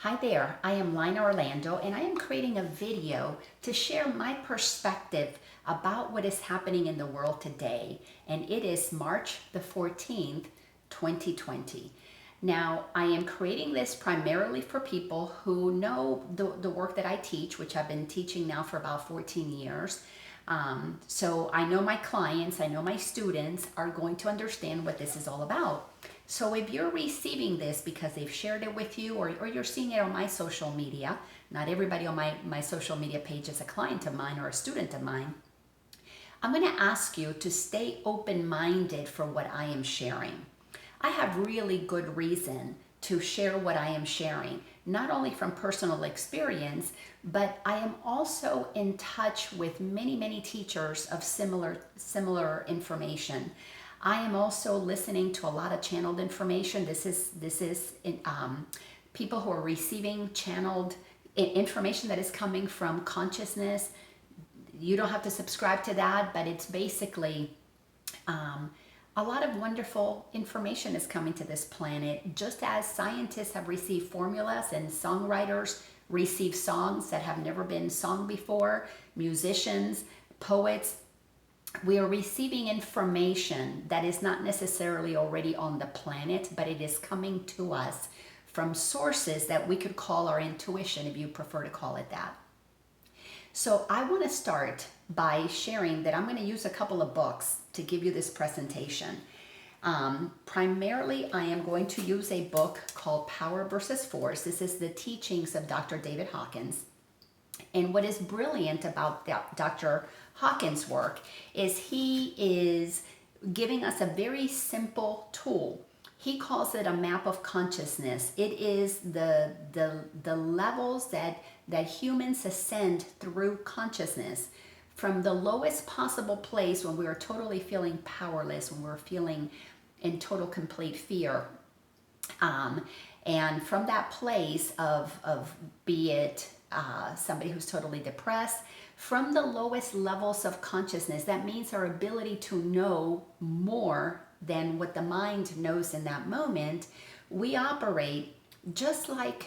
Hi there, I am Laina Orlando and I am creating a video to share my perspective about what is happening in the world today. And it is March the 14th, 2020. Now, I am creating this primarily for people who know the work that I teach, which I've been teaching now for about 14 years. So I know my clients, I know my students are going to understand what this is all about. So if you're receiving this because they've shared it with you or you're seeing it on my social media, not everybody on my social media page is a client of mine or a student of mine, I'm going to ask you to stay open-minded for what I am sharing. I have really good reason to share what I am sharing, not only from personal experience, but I am also in touch with many teachers of similar information. I am also listening to a lot of channeled information. This is people who are receiving channeled information that is coming from consciousness. You don't have to subscribe to that, but it's basically a lot of wonderful information is coming to this planet, just as scientists have received formulas and songwriters receive songs that have never been sung before, musicians, poets. We are receiving information that is not necessarily already on the planet, but it is coming to us from sources that we could call our intuition, if you prefer to call it that. So I want to start by sharing that I'm going to use a couple of books to give you this presentation. Primarily, I am going to use a book called Power versus Force. This is the teachings of Dr. David Hawkins. And what is brilliant about Dr. Hawkins' work is he is giving us a very simple tool. He calls it a map of consciousness. It is the levels that humans ascend through consciousness from the lowest possible place when we are totally feeling powerless, when we're feeling in total complete fear. And from that place of be it somebody who's totally depressed, from the lowest levels of consciousness, that means our ability to know more than what the mind knows in that moment, we operate just like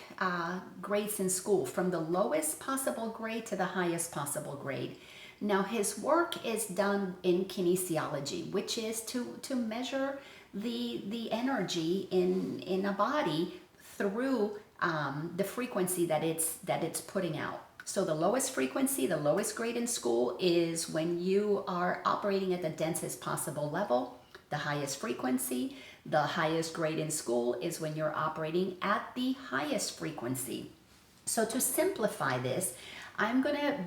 grades in school, from the lowest possible grade to the highest possible grade. Now, his work is done in kinesiology, which is to measure the energy in a body through the frequency that it's putting out. So the lowest frequency, the lowest grade in school is when you are operating at the densest possible level. The highest frequency, the highest grade in school is when you're operating at the highest frequency. So to simplify this, I'm going to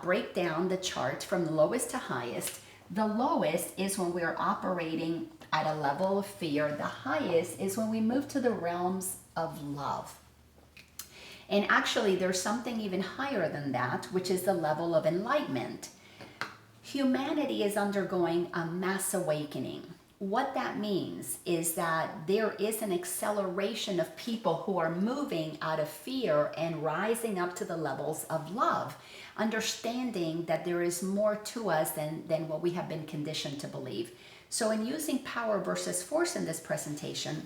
break down the chart from lowest to highest. The lowest is when we're operating at a level of fear. The highest is when we move to the realms of love. And actually, there's something even higher than that, which is the level of enlightenment. Humanity is undergoing a mass awakening. What that means is that there is an acceleration of people who are moving out of fear and rising up to the levels of love, understanding that there is more to us than what we have been conditioned to believe. So in using power versus force in this presentation,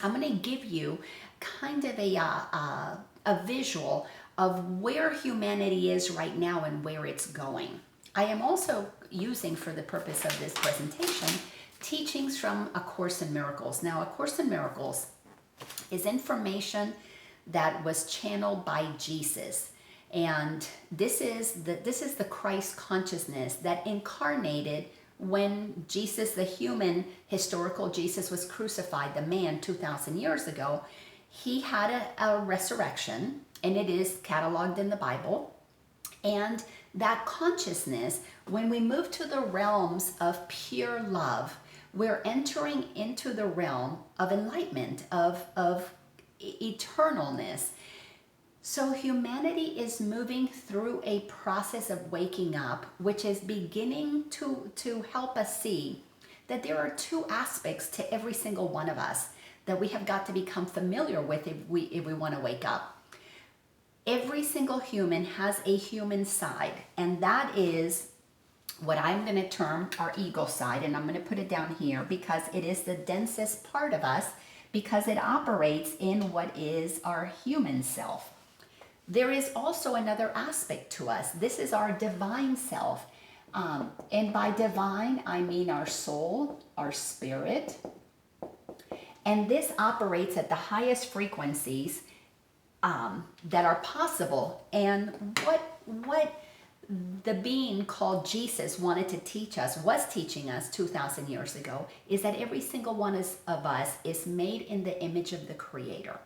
I'm going to give you kind of a visual of where humanity is right now and where it's going. I am also using, for the purpose of this presentation, teachings from A Course in Miracles. Now, A Course in Miracles is information that was channeled by Jesus. And this is the Christ consciousness that incarnated when Jesus, the human historical Jesus, was crucified, the man 2,000 years ago. He had a resurrection, and it is cataloged in the Bible. And that consciousness, when we move to the realms of pure love, we're entering into the realm of enlightenment, of eternalness. So humanity is moving through a process of waking up, which is beginning to help us see that there are two aspects to every single one of us that we have got to become familiar with if we want to wake up. Every single human has a human side, and that is what I'm going to term our ego side, and I'm going to put it down here because it is the densest part of us because it operates in what is our human self. There is also another aspect to us. This is our divine self. And by divine, I mean our soul, our spirit. And this operates at the highest frequencies that are possible. And what the being called Jesus wanted to teach us, was teaching us 2,000 years ago, is that every single one of us is made in the image of the Creator.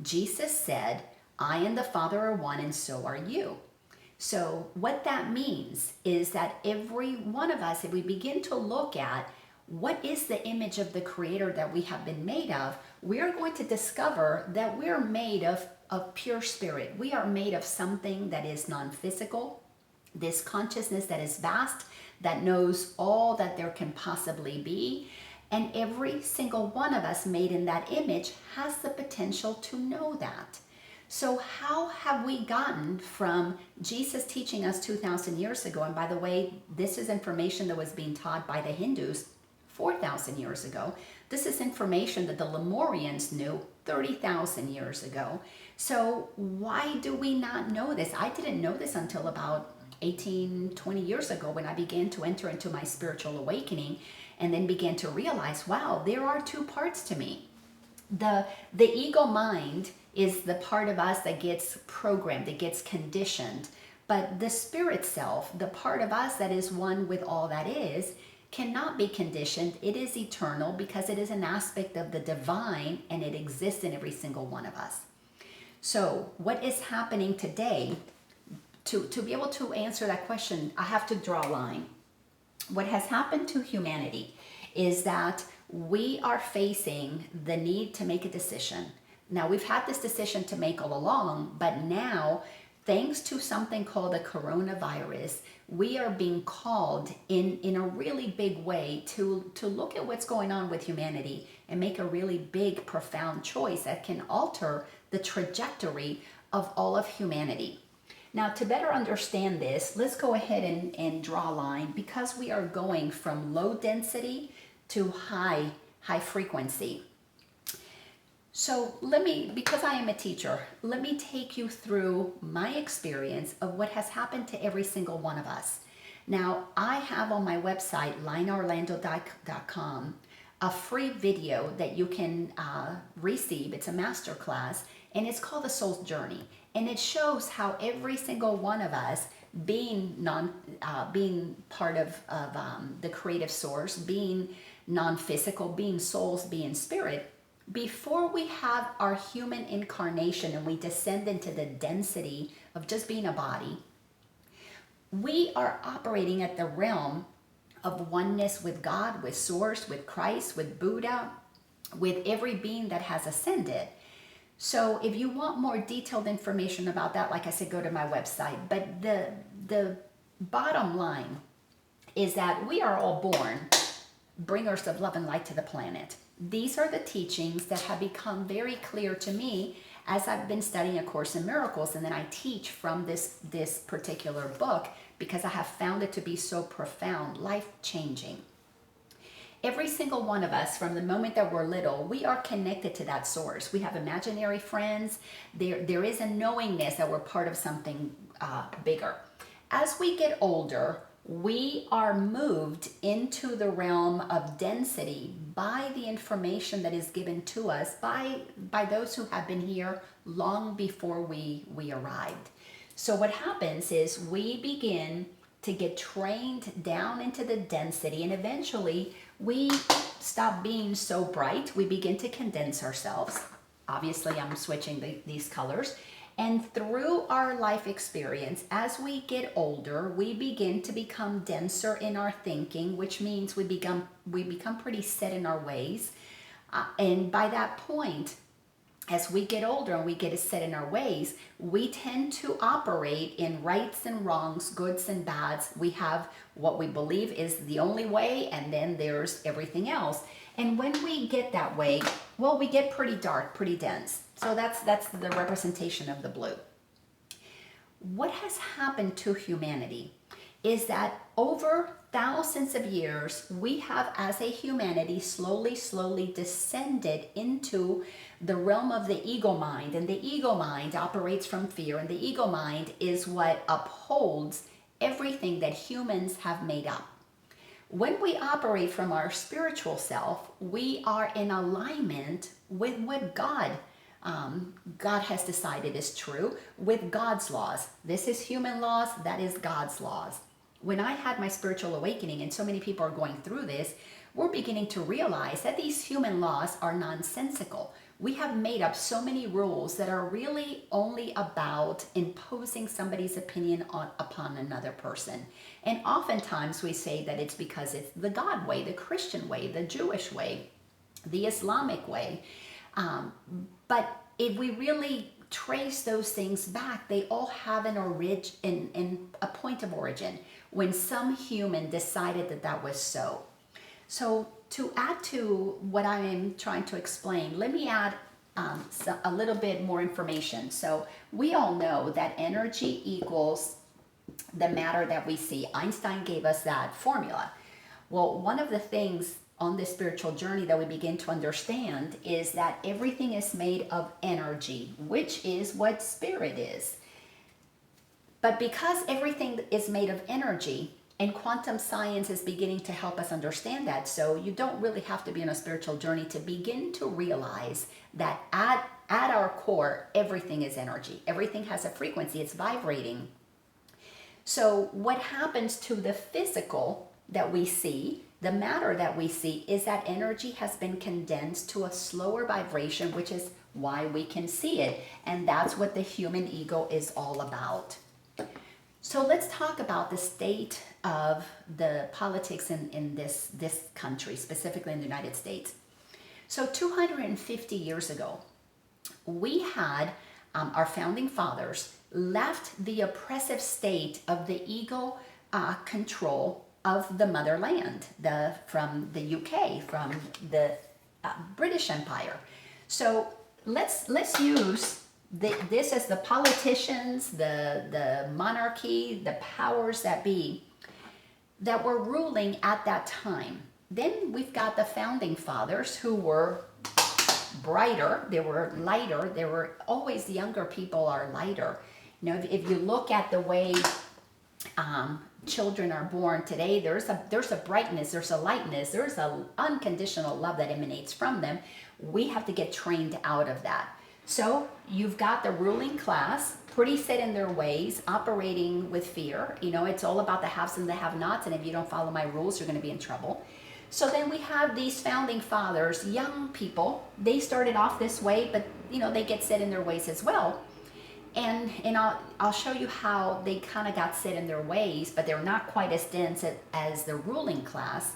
Jesus said, I and the Father are one, and so are you. So what that means is that every one of us, if we begin to look at what is the image of the Creator that we have been made of, we are going to discover that we're made of pure spirit. We are made of something that is non-physical, this consciousness that is vast, that knows all that there can possibly be. And every single one of us made in that image has the potential to know that. So how have we gotten from Jesus teaching us 2,000 years ago? And by the way, this is information that was being taught by the Hindus 4,000 years ago. This is information that the Lemurians knew 30,000 years ago. So why do we not know this? I didn't know this until about 18, 20 years ago when I began to enter into my spiritual awakening and then began to realize, wow, there are two parts to me. The ego mind is the part of us that gets programmed, that gets conditioned. But the spirit self, the part of us that is one with all that is, cannot be conditioned. It is eternal because it is an aspect of the divine and it exists in every single one of us. So what is happening today, to be able to answer that question, I have to draw a line. What has happened to humanity is that we are facing the need to make a decision. Now, we've had this decision to make all along, but now, thanks to something called the coronavirus, we are being called in a really big way to look at what's going on with humanity and make a really big, profound choice that can alter the trajectory of all of humanity. Now, to better understand this, let's go ahead and draw a line, because we are going from low density to high frequency. So because I am a teacher, let me take you through my experience of what has happened to every single one of us. Now, I have on my website, lainaorlando.com, a free video that you can receive. It's a masterclass, and it's called The Soul's Journey. And it shows how every single one of us, being part of the creative source, being non-physical, being souls, being spirit, before we have our human incarnation and we descend into the density of just being a body, we are operating at the realm of oneness with God, with Source, with Christ, with Buddha, with every being that has ascended. So if you want more detailed information about that, like I said, go to my website. But the bottom line is that we are all born bringers of love and light to the planet. These are the teachings that have become very clear to me as I've been studying A Course in Miracles, and then I teach from this particular book because I have found it to be so profound, life-changing. Every single one of us, from the moment that we're little, we are connected to that source. We have imaginary friends. There is a knowingness that we're part of something bigger. As we get older, we are moved into the realm of density by the information that is given to us by those who have been here long before we arrived. So what happens is we begin to get trained down into the density, and eventually we stop being so bright. We begin to condense ourselves. Obviously, I'm switching these colors. And through our life experience, as we get older, we begin to become denser in our thinking, which means we become pretty set in our ways. And by that point, as we get older and we get set in our ways, we tend to operate in rights and wrongs, goods and bads. We have what we believe is the only way, and then there's everything else. And when we get that way, well, we get pretty dark, pretty dense. So that's the representation of the blue. What has happened to humanity is that over thousands of years, we have, as a humanity, slowly descended into the realm of the ego mind. And the ego mind operates from fear, and the ego mind is what upholds everything that humans have made up. When we operate from our spiritual self, we are in alignment with what God has decided is true, with God's laws. This is human laws, that is God's laws. When I had my spiritual awakening, and so many people are going through this, we're beginning to realize that these human laws are nonsensical. We have made up so many rules that are really only about imposing somebody's opinion upon another person. And oftentimes we say that it's because it's the God way, the Christian way, the Jewish way, the Islamic way. But if we really trace those things back, they all have an origin, in a point of origin, when some human decided that that was so. So to add to what I am trying to explain, let me add a little bit more information. So we all know that energy equals the matter that we see. Einstein gave us that formula. Well, one of the things on this spiritual journey that we begin to understand is that everything is made of energy, which is what spirit is. But because everything is made of energy, and quantum science is beginning to help us understand that, so you don't really have to be on a spiritual journey to begin to realize that at our core, everything is energy. Everything has a frequency, it's vibrating. So what happens to the physical that we see, the matter that we see, is that energy has been condensed to a slower vibration, which is why we can see it. And that's what the human ego is all about. So let's talk about the state of the politics in this country, specifically in the United States. So 250 years ago, we had our founding fathers left the oppressive state of the ego control of the motherland, from the UK, from the British Empire. So let's use this as the politicians, the monarchy, the powers that be that were ruling at that time. Then we've got the founding fathers who were brighter, they were lighter, they were always, the younger people are lighter. You know, if you look at the way children are born today, there's a brightness, there's a lightness, there's an unconditional love that emanates from them. We have to get trained out of that. So you've got the ruling class, pretty set in their ways, operating with fear. You know, it's all about the haves and the have-nots, and if you don't follow my rules, you're going to be in trouble. So then we have these founding fathers, young people. They started off this way, but you know, they get set in their ways as well. And I'll show you how they kind of got set in their ways, but they're not quite as dense as the ruling class.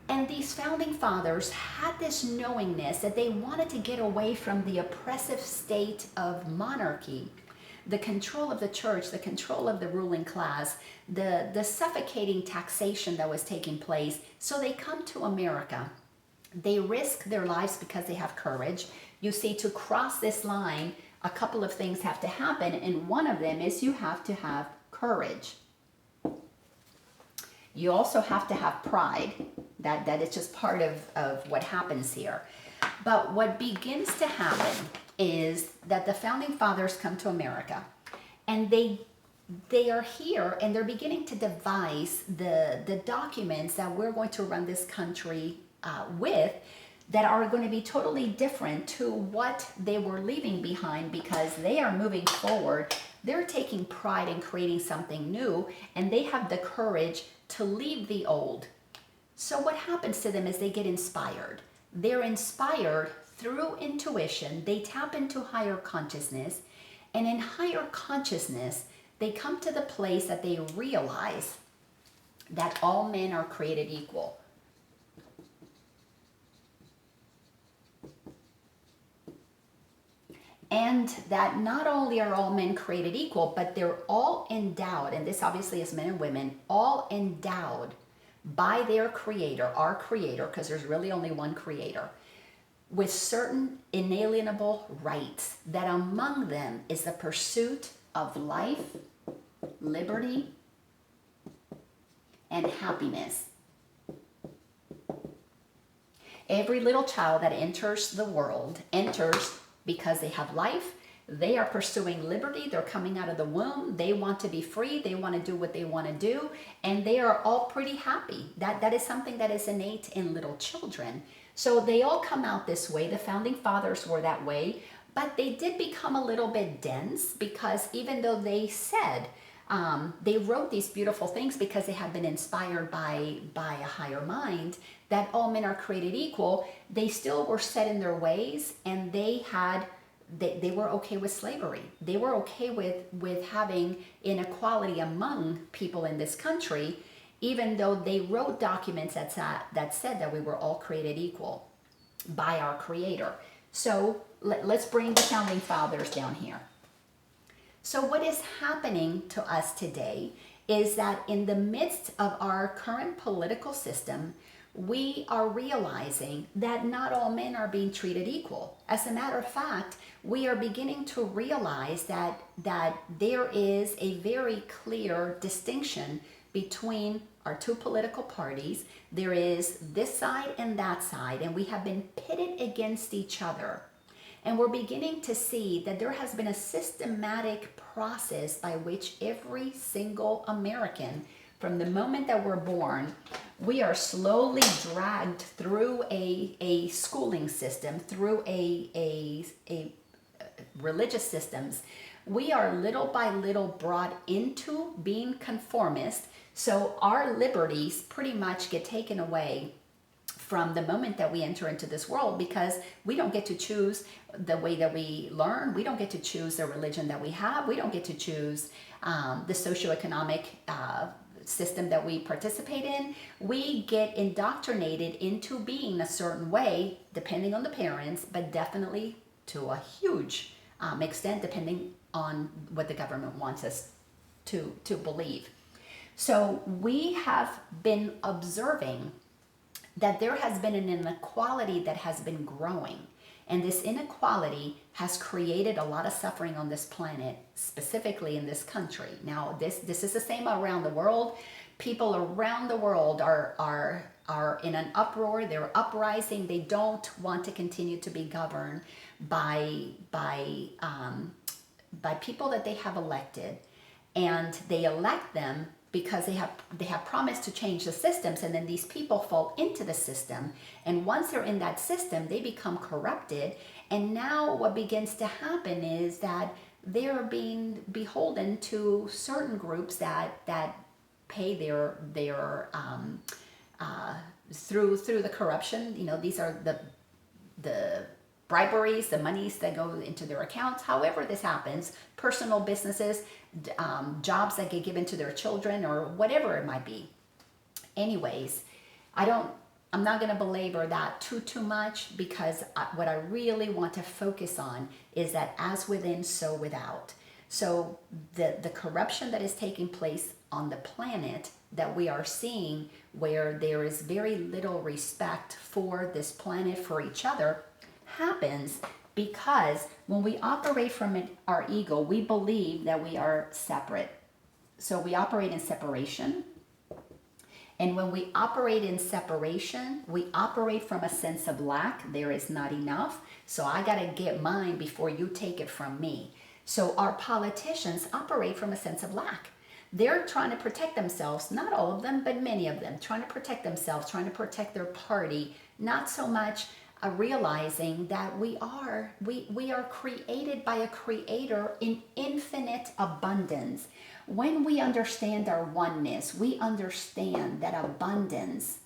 And these founding fathers had this knowingness that they wanted to get away from the oppressive state of monarchy, the control of the church, the control of the ruling class, the suffocating taxation that was taking place. So they come to America. They risk their lives because they have courage. You see, to cross this line, a couple of things have to happen, and one of them is you have to have courage. You also have to have pride. That is just part of what happens here. But what begins to happen is that the founding fathers come to America, and they are here, and they're beginning to devise the documents that we're going to run this country with, that are going to be totally different to what they were leaving behind, because they are moving forward. They're taking pride in creating something new, and they have the courage to leave the old. So what happens to them is they get inspired. They're inspired through intuition. They tap into higher consciousness, and in higher consciousness, they come to the place that they realize that all men are created equal. And that not only are all men created equal, but they're all endowed, and this obviously is men and women, all endowed by their creator, our creator, because there's really only one creator, with certain inalienable rights, that among them is the pursuit of life, liberty, and happiness. Every little child that enters the world enters because they have life. They are pursuing liberty. They're coming out of the womb. They want to be free. They want to do what they want to do. And they are all pretty happy. That is something that is innate in little children. So they all come out this way. The founding fathers were that way. But they did become a little bit dense, because even though they said, they wrote these beautiful things because they had been inspired by a higher mind, that all men are created equal, they still were set in their ways, and they were okay with slavery. They were okay with having inequality among people in this country, even though they wrote documents that said that we were all created equal by our Creator. So let's bring the founding fathers down here. So what is happening to us today is that in the midst of our current political system, we are realizing that not all men are being treated equal. As a matter of fact, we are beginning to realize that there is a very clear distinction between our two political parties. There is this side and that side, and we have been pitted against each other. And we're beginning to see that there has been a systematic process by which every single American, from the moment that we're born, we are slowly dragged through a schooling system, through a religious systems. We are little by little brought into being conformist. So our liberties pretty much get taken away from the moment that we enter into this world, because we don't get to choose the way that we learn. We don't get to choose the religion that we have. We don't get to choose the socioeconomic system that we participate in. We get indoctrinated into being a certain way, depending on the parents, but definitely to a huge extent, depending on what the government wants us to believe. So we have been observing that there has been an inequality that has been growing. And this inequality has created a lot of suffering on this planet, specifically in this country. Now, this is the same around the world. People around the world are in an uproar. They're uprising. They don't want to continue to be governed by people that they have elected, and they elect them because they have promised to change the systems, and then these people fall into the system, and once they're in that system, they become corrupted. And now what begins to happen is that they're being beholden to certain groups that pay their through the corruption. You know, these are the briberies, the monies that go into their accounts. However this happens, personal businesses, jobs that get given to their children, or whatever it might be. Anyways, I'm not going to belabor that too much, because what I really want to focus on is that as within, so without. So the corruption that is taking place on the planet that we are seeing, where there is very little respect for this planet, for each other, happens because when we operate from our ego, we believe that we are separate. So we operate in separation. And when we operate in separation, we operate from a sense of lack. There is not enough, so I got to get mine before you take it from me. So our politicians operate from a sense of lack. They're trying to protect themselves, not all of them, but many of them, trying to protect themselves, trying to protect their party, not so much realizing that we are created by a creator in infinite abundance. When we understand our oneness, we understand that abundance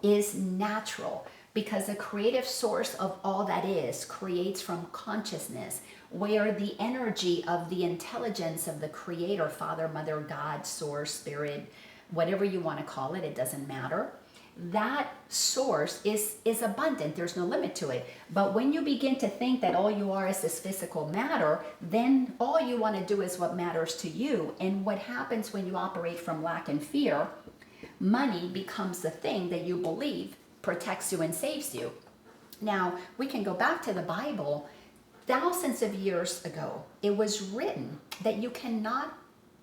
is natural, because the creative source of all that is creates from consciousness, where the energy of the intelligence of the creator, Father, Mother, God, Source, Spirit, whatever you want to call it, it doesn't matter. That source is abundant. There's no limit to it. But when you begin to think that all you are is this physical matter, then all you want to do is what matters to you. And what happens when you operate from lack and fear, money becomes the thing that you believe protects you and saves you. Now, we can go back to the Bible. Thousands of years ago, it was written that you cannot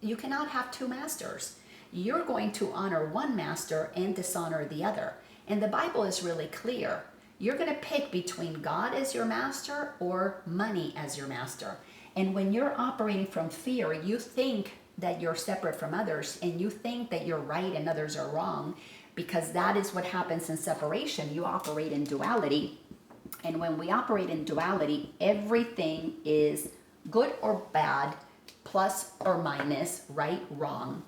have two masters. you're going to honor one master and dishonor the other. And the Bible is really clear. You're going to pick between God as your master or money as your master. And when you're operating from fear, you think that you're separate from others, and you think that you're right and others are wrong, because that is what happens in separation. You operate in duality. And when we operate in duality, everything is good or bad, plus or minus, right, wrong.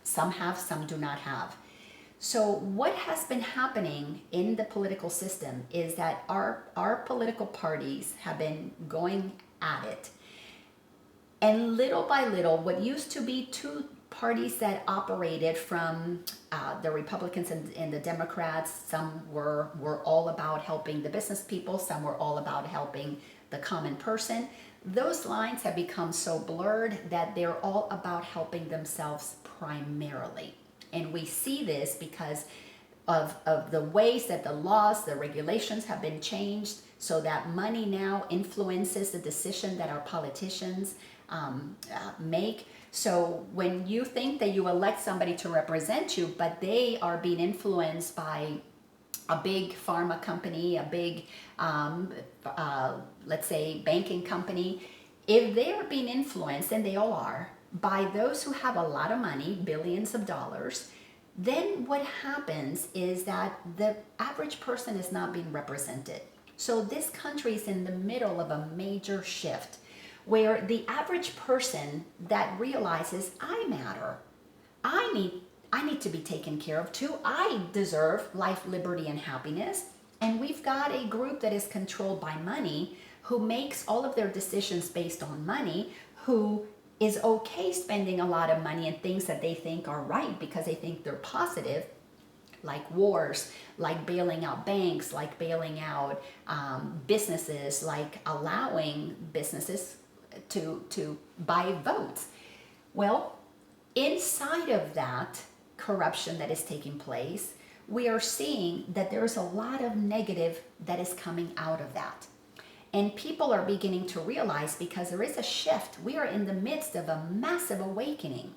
Some have, some do not have. So what has been happening in the political system is that our political parties have been going at it. And little by little, what used to be two parties that operated from the Republicans and the Democrats, some were all about helping the business people, some were all about helping the common person. Those lines have become so blurred that they're all about helping themselves primarily. And we see this because of the ways that the laws, the regulations have been changed so that money now influences the decision that our politicians make. So when you think that you elect somebody to represent you, but they are being influenced by a big pharma company, a big, let's say, banking company, if they are being influenced, and they all are, by those who have a lot of money, billions of dollars, then what happens is that the average person is not being represented. So this country is in the middle of a major shift where the average person that realizes I matter, I need to be taken care of too. I deserve life, liberty, and happiness. And we've got a group that is controlled by money, who makes all of their decisions based on money, who is okay spending a lot of money in things that they think are right because they think they're positive, like wars, like bailing out banks, like bailing out businesses, like allowing businesses to buy votes. Well, inside of that corruption that is taking place, we are seeing that there's a lot of negative that is coming out of that. And people are beginning to realize, because there is a shift, we are in the midst of a massive awakening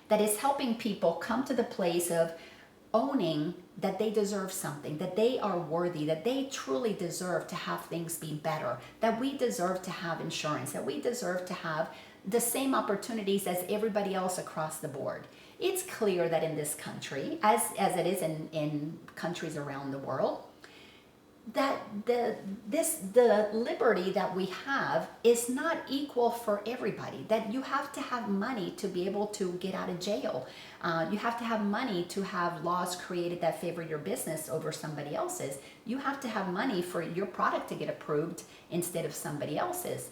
that is helping people come to the place of owning that they deserve something, that they are worthy, that they truly deserve to have things be better, that we deserve to have insurance, that we deserve to have the same opportunities as everybody else across the board. It's clear that in this country, as it is in countries around the world, that the liberty that we have is not equal for everybody, that you have to have money to be able to get out of jail. You have to have money to have laws created that favor your business over somebody else's. You have to have money for your product to get approved instead of somebody else's.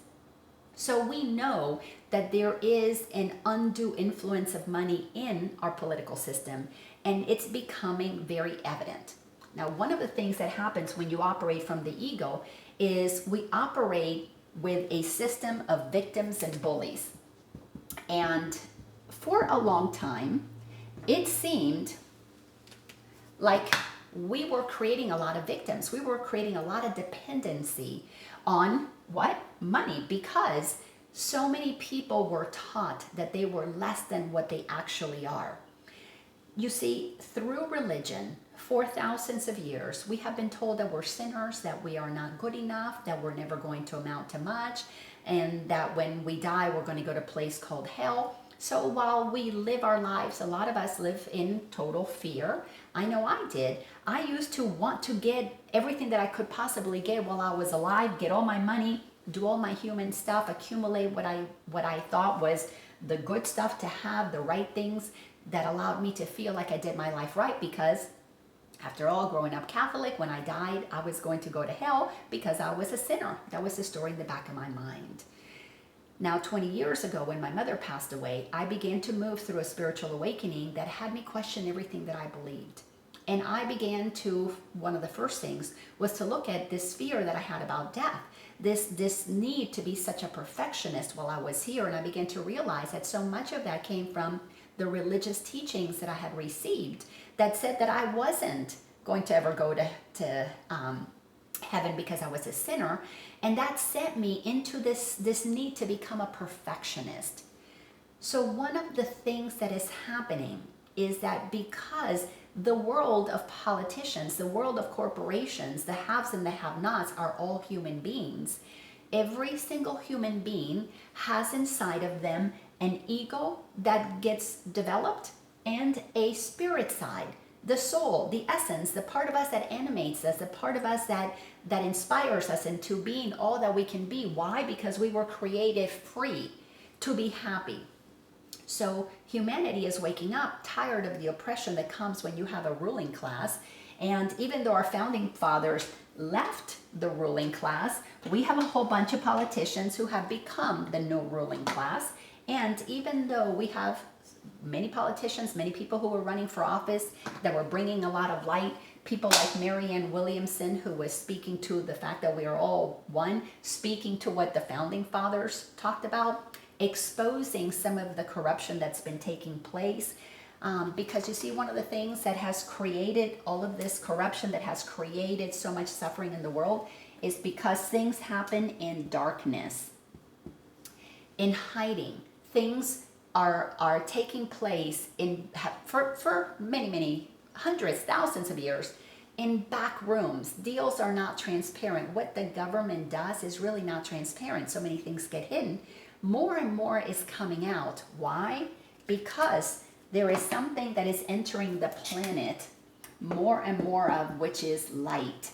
So we know that there is an undue influence of money in our political system, and it's becoming very evident. Now, one of the things that happens when you operate from the ego is we operate with a system of victims and bullies. And for a long time, it seemed like we were creating a lot of victims. We were creating a lot of dependency on what? Money, because so many people were taught that they were less than what they actually are. You see, through religion, for thousands of years, we have been told that we're sinners, that we are not good enough, that we're never going to amount to much, and that when we die, we're going to go to a place called hell. So while we live our lives, a lot of us live in total fear. I know I did. I used to want to get everything that I could possibly get while I was alive, get all my money, do all my human stuff, accumulate what I thought was the good stuff to have, the right things that allowed me to feel like I did my life right, because after all, growing up Catholic, when I died, I was going to go to hell because I was a sinner. That was the story in the back of my mind. Now, 20 years ago, when my mother passed away, I began to move through a spiritual awakening that had me question everything that I believed. And I began to, one of the first things was to look at this fear that I had about death, this need to be such a perfectionist while I was here. And I began to realize that so much of that came from the religious teachings that I had received that said that I wasn't going to ever go to heaven because I was a sinner. And that sent me into this need to become a perfectionist. So one of the things that is happening is that because the world of politicians, the world of corporations, the haves and the have-nots are all human beings. Every single human being has inside of them an ego that gets developed and a spirit side, the soul, the essence, the part of us that animates us, the part of us that inspires us into being all that we can be. Why? Because we were created free to be happy. So humanity is waking up, tired of the oppression that comes when you have a ruling class. And even though our founding fathers left the ruling class, we have a whole bunch of politicians who have become the new ruling class. And even though we have many politicians, many people who were running for office that were bringing a lot of light, people like Marianne Williamson, who was speaking to the fact that we are all one, speaking to what the founding fathers talked about, exposing some of the corruption that's been taking place. Because you see, one of the things that has created all of this corruption, that has created so much suffering in the world, is because things happen in darkness, in hiding. Things are taking place for many hundreds, thousands of years in back rooms. Deals are not transparent. What the government does is really not transparent. So many things get hidden. More and more is coming out. Why? Because there is something that is entering the planet more and more of, which is light.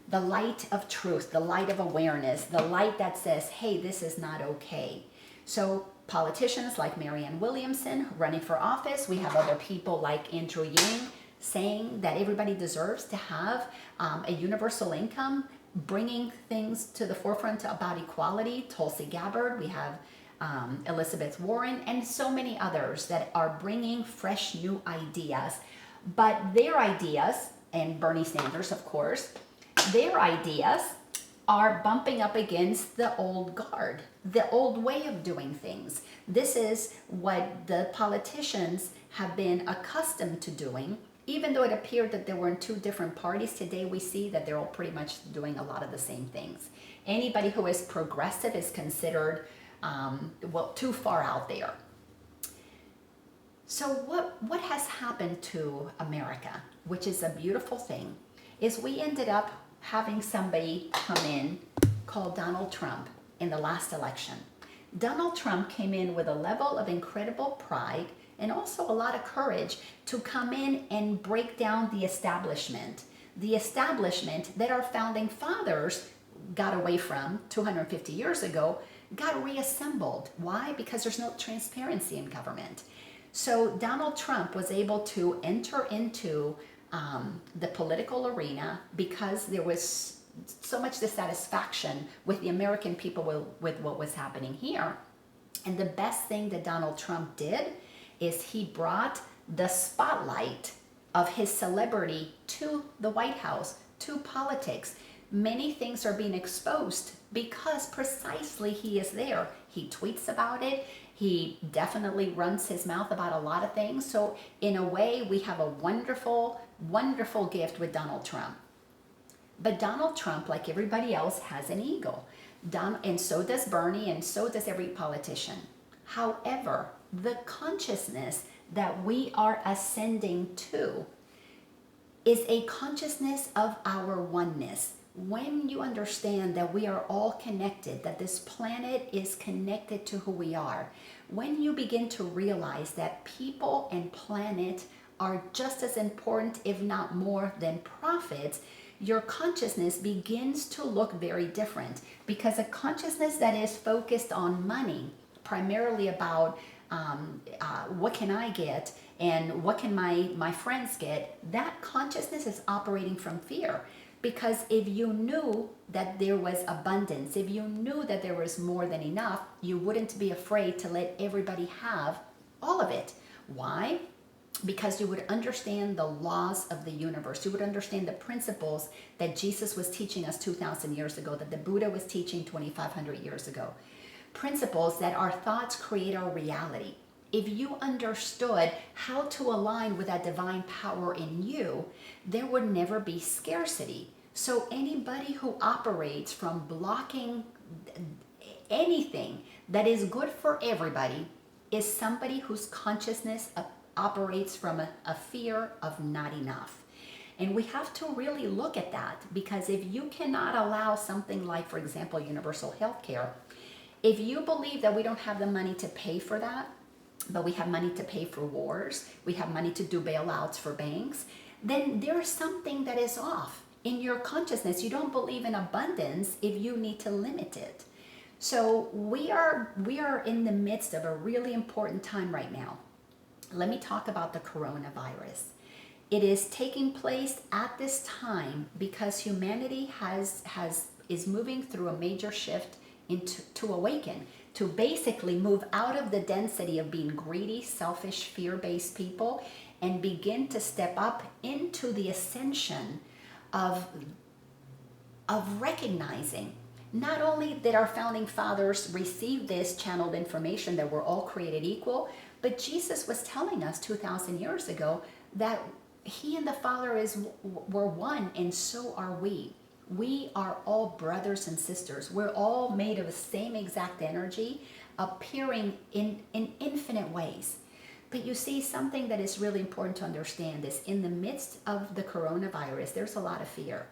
The light of truth, the light of awareness, the light that says, hey, this is not okay. So politicians like Marianne Williamson running for office, we have other people like Andrew Yang saying that everybody deserves to have a universal income, bringing things to the forefront about equality. Tulsi Gabbard, we have Elizabeth Warren, and so many others that are bringing fresh new ideas. But their ideas, and Bernie Sanders, of course, their ideas are bumping up against the old guard, the old way of doing things. This is what the politicians have been accustomed to doing. Even though it appeared that there were in two different parties, today we see that they're all pretty much doing a lot of the same things. Anybody who is progressive is considered, too far out there. So what has happened to America, which is a beautiful thing, is we ended up having somebody come in called Donald Trump in the last election. Donald Trump came in with a level of incredible pride and also a lot of courage to come in and break down the establishment that our founding fathers got away from 250 years ago, got reassembled. Why? Because there's no transparency in government. So Donald Trump was able to enter into the political arena because there was so much dissatisfaction with the American people with what was happening here. And the best thing that Donald Trump did is he brought the spotlight of his celebrity to the White House, to politics. Many things are being exposed because precisely he is there. He tweets about it. He definitely runs his mouth about a lot of things. So in a way, we have a wonderful, wonderful gift with Donald Trump. But Donald Trump, like everybody else, has an ego. And so does Bernie, and so does every politician. However, the consciousness that we are ascending to is a consciousness of our oneness. When you understand that we are all connected, that this planet is connected to who we are, when you begin to realize that people and planet are just as important, if not more, than profits, your consciousness begins to look very different. Because a consciousness that is focused on money, primarily about what can I get and what can my friends get, that consciousness is operating from fear. Because if you knew that there was abundance, if you knew that there was more than enough, you wouldn't be afraid to let everybody have all of it. Why? Because you would understand the laws of the universe. You would understand the principles that Jesus was teaching us 2,000 years ago, that the Buddha was teaching 2,500 years ago. Principles that our thoughts create our reality. If you understood how to align with that divine power in you, there would never be scarcity. So anybody who operates from blocking anything that is good for everybody is somebody whose consciousness operates from a fear of not enough. And we have to really look at that, because if you cannot allow something like, for example, universal health care, if you believe that we don't have the money to pay for that, but we have money to pay for wars, we have money to do bailouts for banks, then there's something that is off in your consciousness. You don't believe in abundance if you need to limit it. So we are in the midst of a really important time right now. Let me talk about the coronavirus. It is taking place at this time because humanity is moving through a major shift to awaken, to basically move out of the density of being greedy, selfish, fear-based people, and begin to step up into the ascension of recognizing not only that our founding fathers received this channeled information that we're all created equal, but Jesus was telling us 2,000 years ago that he and the Father were one, and so are we. We are all brothers and sisters. We're all made of the same exact energy, appearing in infinite ways. But you see, something that is really important to understand is in the midst of the coronavirus, there's a lot of fear.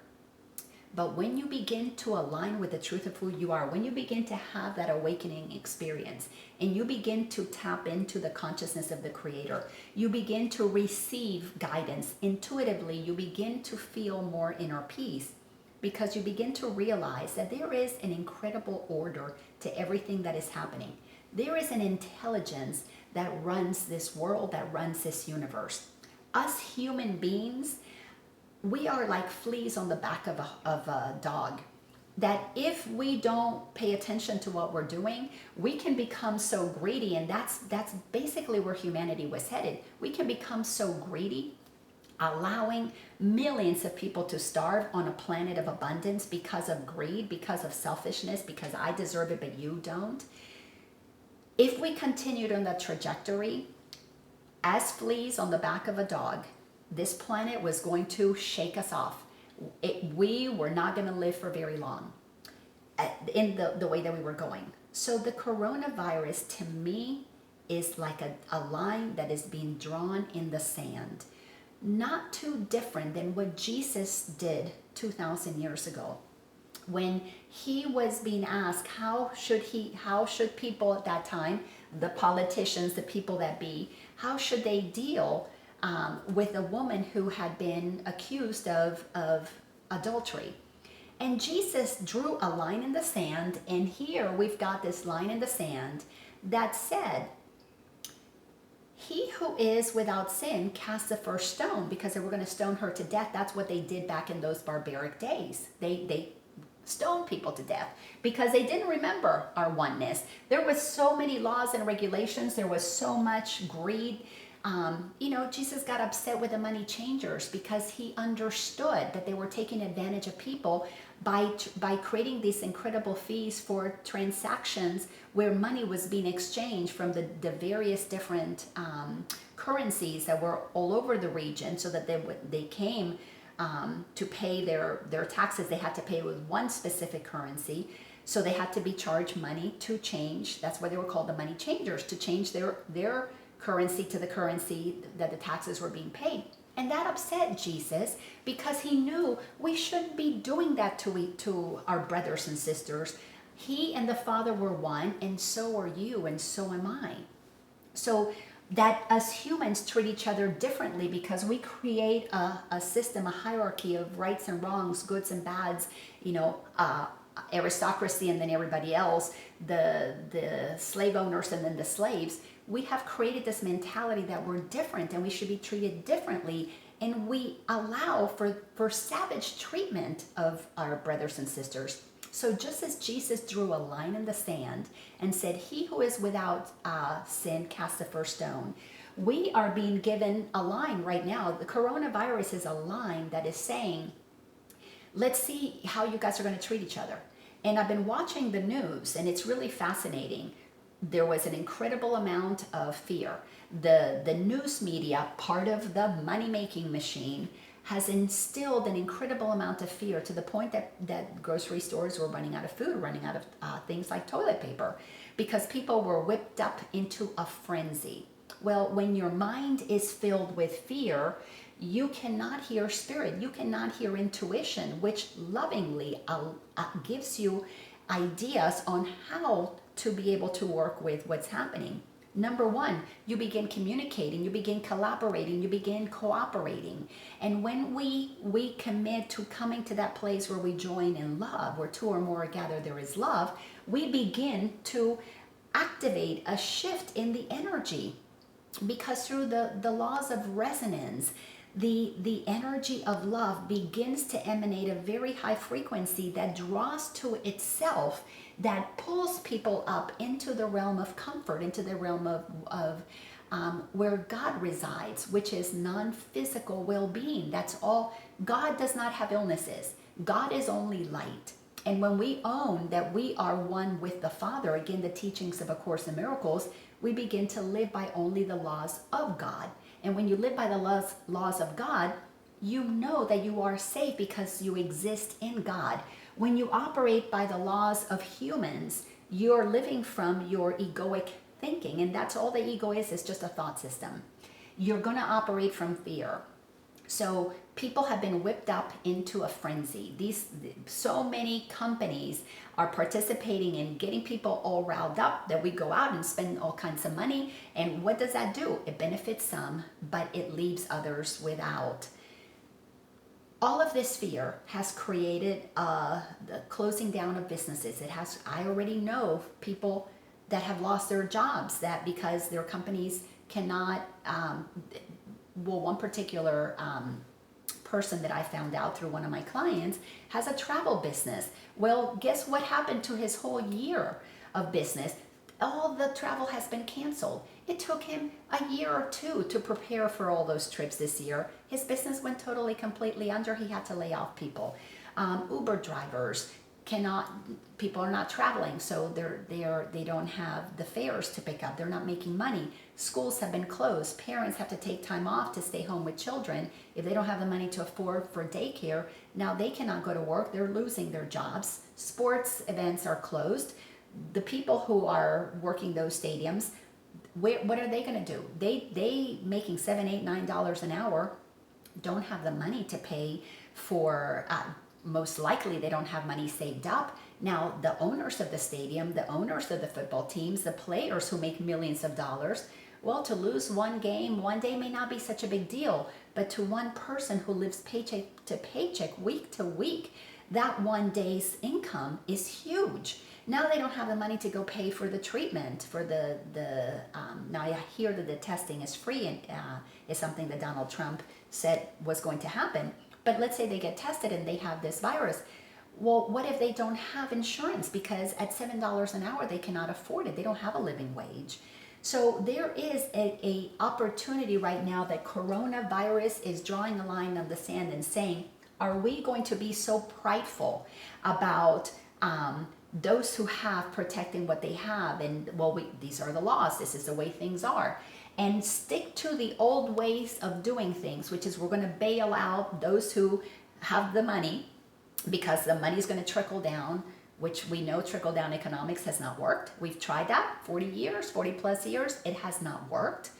But when you begin to align with the truth of who you are, when you begin to have that awakening experience, and you begin to tap into the consciousness of the Creator, you begin to receive guidance intuitively, you begin to feel more inner peace, because you begin to realize that there is an incredible order to everything that is happening. There is an intelligence that runs this world, that runs this universe. Us human beings, we are like fleas on the back of a dog, that if we don't pay attention to what we're doing, we can become so greedy, and that's basically where humanity was headed. We can become so greedy, allowing millions of people to starve on a planet of abundance because of greed, because of selfishness, because I deserve it but you don't. If we continued on that trajectory, as fleas on the back of a dog, this planet was going to shake us off. We were not going to live for very long in the way that we were going. So the coronavirus, to me, is like a line that is being drawn in the sand. Not too different than what Jesus did 2,000 years ago, when he was being asked how should people at that time, the politicians, the people that be, how should they deal with a woman who had been accused of adultery. And Jesus drew a line in the sand, and here we've got this line in the sand that said, he who is without sin cast the first stone, because they were going to stone her to death. That's what they did back in those barbaric days. They stoned people to death because they didn't remember our oneness. There was so many laws and regulations. There was so much greed. Jesus got upset with the money changers because he understood that they were taking advantage of people by creating these incredible fees for transactions where money was being exchanged from the various different currencies that were all over the region, so that they came to pay their taxes. They had to pay with one specific currency. So they had to be charged money to change. That's why they were called the money changers, to change their currency to the currency that the taxes were being paid. And that upset Jesus, because he knew we shouldn't be doing that to our brothers and sisters. He and the Father were one, and so are you, and so am I. So that us humans treat each other differently because we create a system, a hierarchy of rights and wrongs, goods and bads, aristocracy and then everybody else, the slave owners and then the slaves. We have created this mentality that we're different and we should be treated differently, and we allow for savage treatment of our brothers and sisters. So just as Jesus drew a line in the sand and said, he who is without sin cast the first stone, we are being given a line right now. The coronavirus is a line that is saying, let's see how you guys are going to treat each other. And I've been watching the news, and it's really fascinating. There was an incredible amount of fear. The news media, part of the money-making machine, has instilled an incredible amount of fear to the point that grocery stores were running out of food, running out of things like toilet paper, because people were whipped up into a frenzy. Well, when your mind is filled with fear, you cannot hear spirit, you cannot hear intuition, which lovingly gives you ideas on how to be able to work with what's happening. Number one, you begin communicating, you begin collaborating, you begin cooperating. And when we commit to coming to that place where we join in love, where two or more are gathered, there is love, we begin to activate a shift in the energy. Because through the laws of resonance, the energy of love begins to emanate a very high frequency that draws to itself, that pulls people up into the realm of comfort, into the realm of where God resides, which is non-physical well-being. That's all. God does not have illnesses. God is only light. And when we own that we are one with the Father, again, the teachings of A Course in Miracles, we begin to live by only the laws of God. And when you live by the laws of God, you know that you are safe because you exist in God. When you operate by the laws of humans, you're living from your egoic thinking, and that's all the ego is just a thought system. You're going to operate from fear. So people have been whipped up into a frenzy. So many companies are participating in getting people all riled up that we go out and spend all kinds of money. And what does that do? It benefits some, but it leaves others without. All of this fear has created the closing down of businesses. I already know people that have lost their jobs that because their companies cannot, one particular person that I found out through one of my clients has a travel business. Well, guess what happened to his whole year of business? All the travel has been canceled. It took him a year or two to prepare for all those trips this year. His business went totally, completely under. He had to lay off people. Uber drivers people are not traveling, so they don't have the fares to pick up. They're not making money. Schools have been closed. Parents have to take time off to stay home with children. If they don't have the money to afford for daycare, now they cannot go to work. They're losing their jobs. Sports events are closed. The people who are working those stadiums, what are they going to do? They making $7, $8, $9 an hour don't have the money to pay for. Most likely they don't have money saved up. Now the owners of the stadium, the owners of the football teams, the players who make millions of dollars, well, to lose one game one day may not be such a big deal, but to one person who lives paycheck to paycheck, week to week, that one day's income is huge. Now they don't have the money to go pay for the treatment, for now I hear that the testing is free and is something that Donald Trump said was going to happen. But let's say they get tested and they have this virus. Well, what if they don't have insurance? Because at $7 an hour, they cannot afford it. They don't have a living wage. So there is a opportunity right now that coronavirus is drawing a line on the sand and saying, are we going to be so prideful about those who have protecting what they have? And well, these are the laws. This is the way things are. And stick to the old ways of doing things, which is we're going to bail out those who have the money because the money is going to trickle down, which we know trickle down economics has not worked. We've tried that 40 plus years. It has not worked.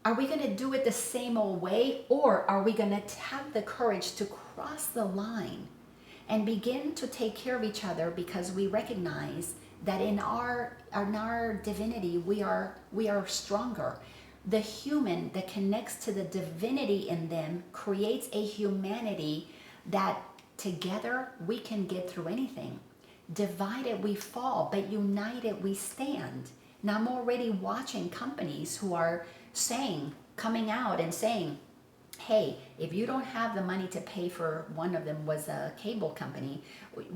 Are we going to do it the same old way, or are we going to have the courage to cross the line and begin to take care of each other because we recognize that in our divinity we are stronger. The human that connects to the divinity in them creates a humanity that together we can get through anything. Divided we fall, but united we stand. Now I'm already watching companies who are coming out and saying, hey, if you don't have the money to pay for, one of them was a cable company,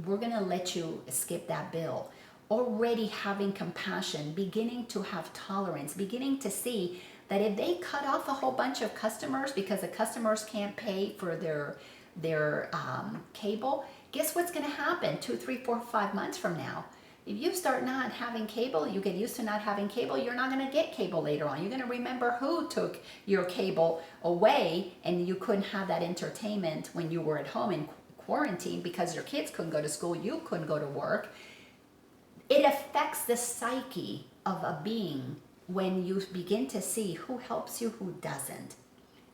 we're going to let you skip that bill. Already having compassion, beginning to have tolerance, beginning to see that if they cut off a whole bunch of customers because the customers can't pay for their cable, guess what's going to happen 2, 3, 4, 5 months from now? If you start not having cable, you get used to not having cable, you're not going to get cable later on. You're going to remember who took your cable away, and you couldn't have that entertainment when you were at home in quarantine because your kids couldn't go to school, you couldn't go to work. It affects the psyche of a being when you begin to see who helps you, who doesn't.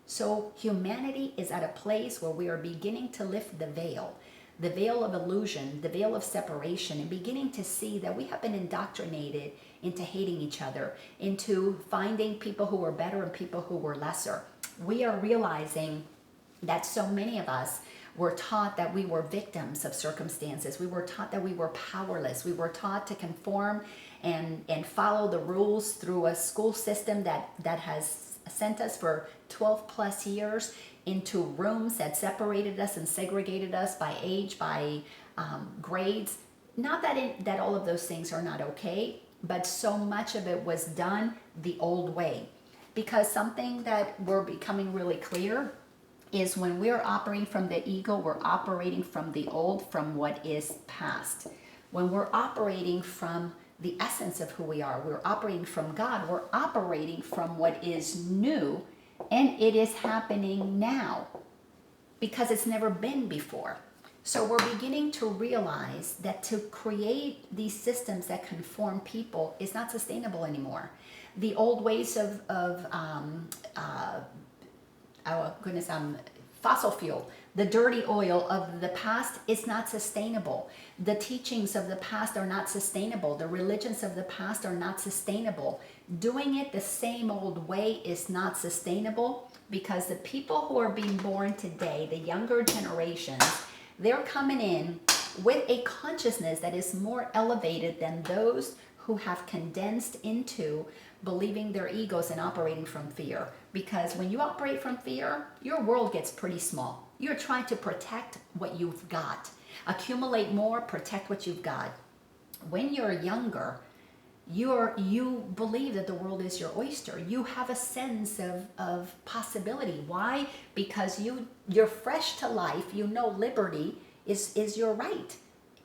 So humanity is at a place where we are beginning to lift the veil of illusion, the veil of separation, and beginning to see that we have been indoctrinated into hating each other, into finding people who were better and people who were lesser. We are realizing that so many of us were taught that we were victims of circumstances. We were taught that we were powerless. We were taught to conform and follow the rules through a school system that has sent us for 12 plus years into rooms that separated us and segregated us by age, by grades. Not that all of those things are not okay, but so much of it was done the old way. Because something that we're becoming really clear is when we're operating from the ego, we're operating from the old, from what is past. When we're operating from the essence of who we are, we're operating from God, we're operating from what is new, and it is happening now because it's never been before. So we're beginning to realize that to create these systems that conform people is not sustainable anymore. The old ways of fossil fuel, the dirty oil of the past is not sustainable. The teachings of the past are not sustainable. The religions of the past are not sustainable. Doing it the same old way is not sustainable because the people who are being born today, the younger generations, they're coming in with a consciousness that is more elevated than those who have condensed into believing their egos and operating from fear. Because when you operate from fear, your world gets pretty small. You're trying to protect what you've got. Accumulate more, protect what you've got. When you're younger, you believe that the world is your oyster. You have a sense of possibility. Why? Because you're fresh to life. You know liberty is your right.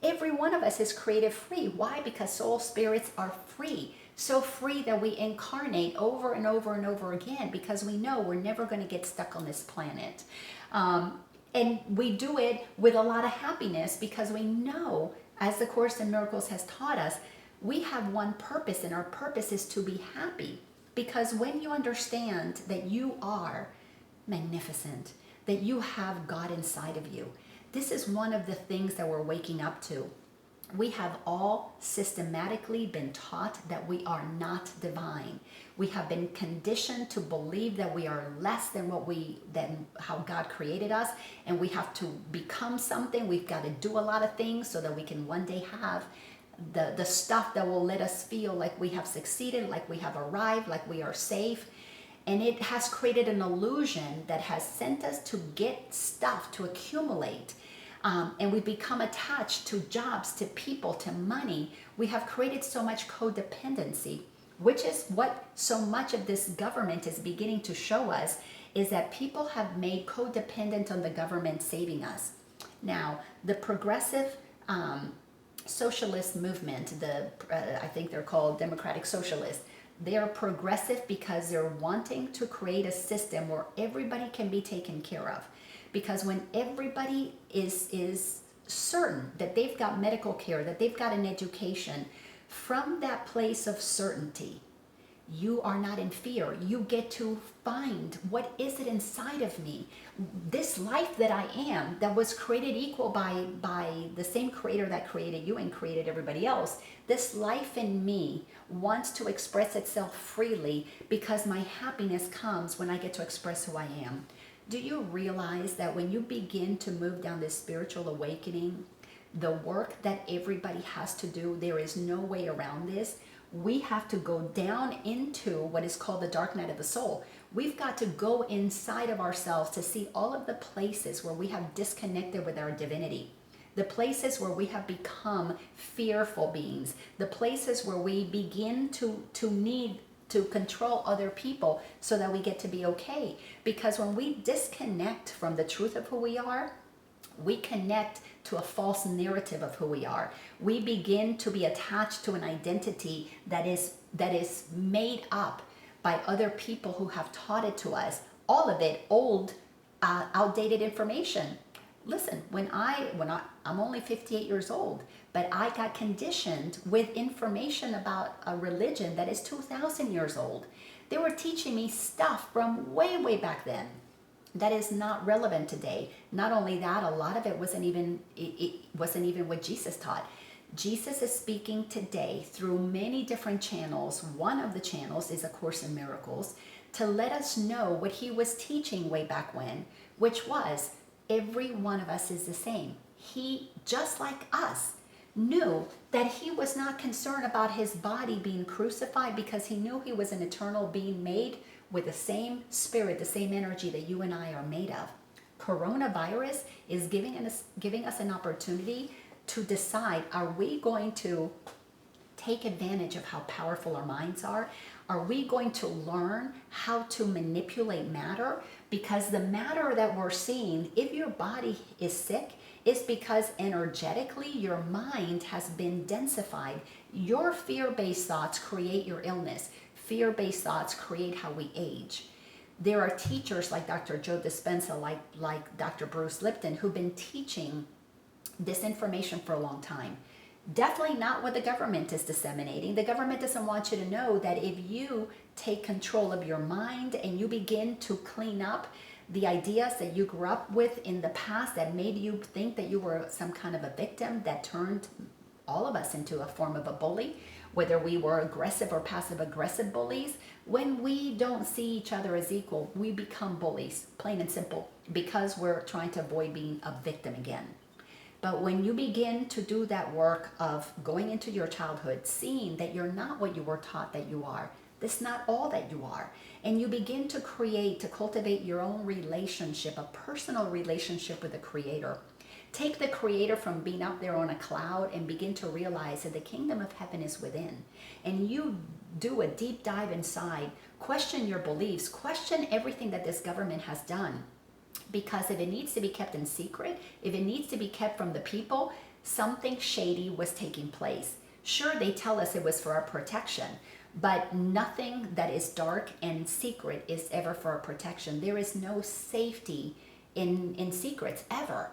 Every one of us is created free. Why? Because soul spirits are free. So free that we incarnate over and over and over again because we know we're never going to get stuck on this planet. And we do it with a lot of happiness because we know, as the Course in Miracles has taught us, we have one purpose, and our purpose is to be happy. Because when you understand that you are magnificent, that you have God inside of you, this is one of the things that we're waking up to. We have all systematically been taught that we are not divine. We have been conditioned to believe that we are less than than how God created us, and we have to become something. We've got to do a lot of things so that we can one day have the stuff that will let us feel like we have succeeded, like we have arrived, like we are safe. And it has created an illusion that has sent us to get stuff, to accumulate. And we become attached to jobs, to people, to money. We have created so much codependency, which is what so much of this government is beginning to show us, is that people have made codependent on the government saving us. Now, the progressive socialist movement, I think they're called democratic socialists, they are progressive because they're wanting to create a system where everybody can be taken care of. Because when everybody is certain that they've got medical care, that they've got an education, from that place of certainty, you are not in fear. You get to find, what is it inside of me? This life that I am, that was created equal by the same creator that created you and created everybody else. This life in me wants to express itself freely because my happiness comes when I get to express who I am. Do you realize that when you begin to move down this spiritual awakening, the work that everybody has to do, there is no way around this. We have to go down into what is called the dark night of the soul. We've got to go inside of ourselves to see all of the places where we have disconnected with our divinity, the places where we have become fearful beings, the places where we begin to need to control other people so that we get to be okay. Because when we disconnect from the truth of who we are, we connect to a false narrative of who we are. We begin to be attached to an identity that is made up by other people who have taught it to us. All of it old, outdated information. Listen, I'm only 58 years old, but I got conditioned with information about a religion that is 2,000 years old. They were teaching me stuff from way, way back then that is not relevant today. Not only that, a lot of it wasn't even what Jesus taught. Jesus is speaking today through many different channels. One of the channels is A Course in Miracles, to let us know what he was teaching way back when, which was every one of us is the same. He, just like us, knew that he was not concerned about his body being crucified, because he knew he was an eternal being made with the same spirit, the same energy that you and I are made of. Coronavirus is giving us an opportunity to decide, are we going to take advantage of how powerful our minds are? Are we going to learn how to manipulate matter? Because the matter that we're seeing, if your body is sick, is because energetically your mind has been densified. Your fear-based thoughts create your illness. Fear-based thoughts create how we age. There are teachers like Dr. Joe Dispenza, like Dr. Bruce Lipton, who've been teaching this information for a long time. Definitely not what the government is disseminating. The government doesn't want you to know that if you take control of your mind and you begin to clean up the ideas that you grew up with in the past that made you think that you were some kind of a victim, that turned all of us into a form of a bully, whether we were aggressive or passive aggressive bullies. When we don't see each other as equal, we become bullies, plain and simple, because we're trying to avoid being a victim again. But when you begin to do that work of going into your childhood, seeing that you're not what you were taught that you are, that's not all that you are, and you begin to cultivate your own relationship, a personal relationship with the Creator. Take the Creator from being up there on a cloud and begin to realize that the kingdom of heaven is within. And you do a deep dive inside, question your beliefs, question everything that this government has done. Because if it needs to be kept in secret, if it needs to be kept from the people, something shady was taking place. Sure, they tell us it was for our protection, but nothing that is dark and secret is ever for our protection. There is no safety in secrets ever.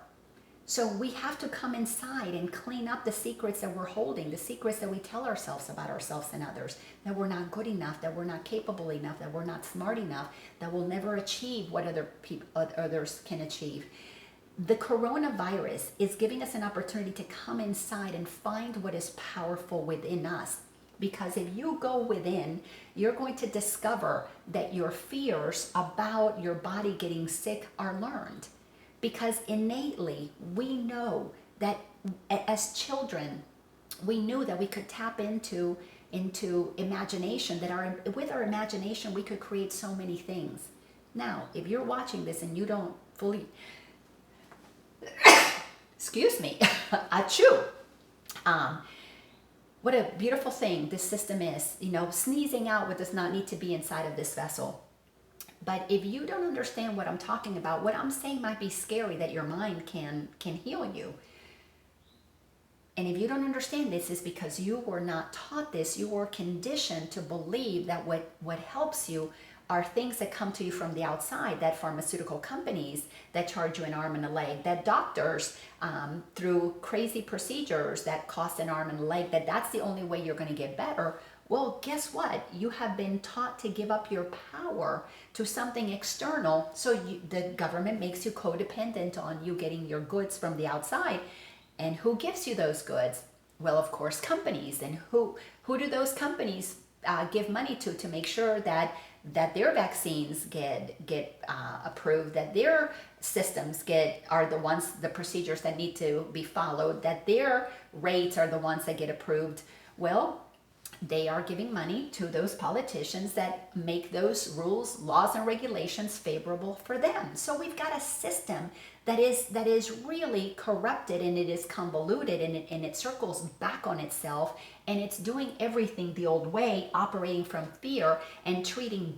So we have to come inside and clean up the secrets that we're holding, the secrets that we tell ourselves about ourselves and others, that we're not good enough, that we're not capable enough, that we're not smart enough, that we'll never achieve what others can achieve. The coronavirus is giving us an opportunity to come inside and find what is powerful within us. Because if you go within, you're going to discover that your fears about your body getting sick are learned. Because innately, we know that as children, we knew that we could tap into imagination, that with our imagination, we could create so many things. Now, if you're watching this and you don't fully, excuse me, achoo, what a beautiful thing this system is. Sneezing out what does not need to be inside of this vessel. But if you don't understand what I'm talking about, what I'm saying might be scary, that your mind can heal you. And if you don't understand this, is because you were not taught this. You were conditioned to believe that what helps you are things that come to you from the outside, that pharmaceutical companies that charge you an arm and a leg, that doctors through crazy procedures that cost an arm and a leg, that's the only way you're going to get better. Well, guess what? You have been taught to give up your power to something external. So the government makes you codependent on you getting your goods from the outside. And who gives you those goods? Well, of course, companies. And who do those companies give money to make sure that their vaccines get approved, that their systems are the procedures that need to be followed, that their rates are the ones that get approved? Well, they are giving money to those politicians that make those rules, laws, and regulations favorable for them. So we've got a system that is really corrupted, and it is convoluted, and it circles back on itself, and it's doing everything the old way, operating from fear and treating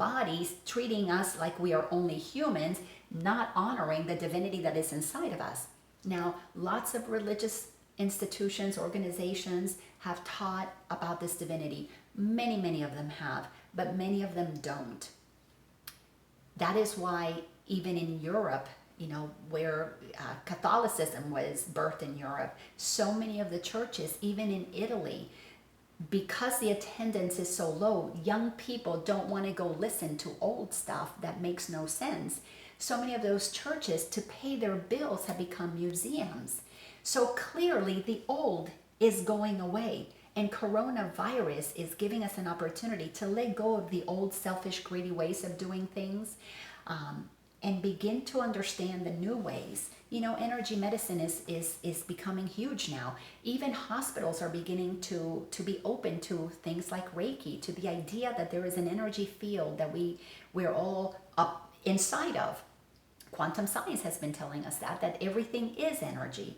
us like we are only humans, not honoring the divinity that is inside of us. Now, lots of religious institutions, organizations have taught about this divinity. Many of them have, but many of them don't. That is why even in Europe, where Catholicism was birthed in Europe, so many of the churches, even in Italy, because the attendance is so low, young people don't want to go listen to old stuff that makes no sense. So many of those churches, to pay their bills, have become museums. So clearly the old is going away, and coronavirus is giving us an opportunity to let go of the old selfish, greedy ways of doing things, and begin to understand the new ways. Energy medicine is becoming huge now. Even hospitals are beginning to be open to things like Reiki, to the idea that there is an energy field that we're all up inside of. Quantum science has been telling us that everything is energy.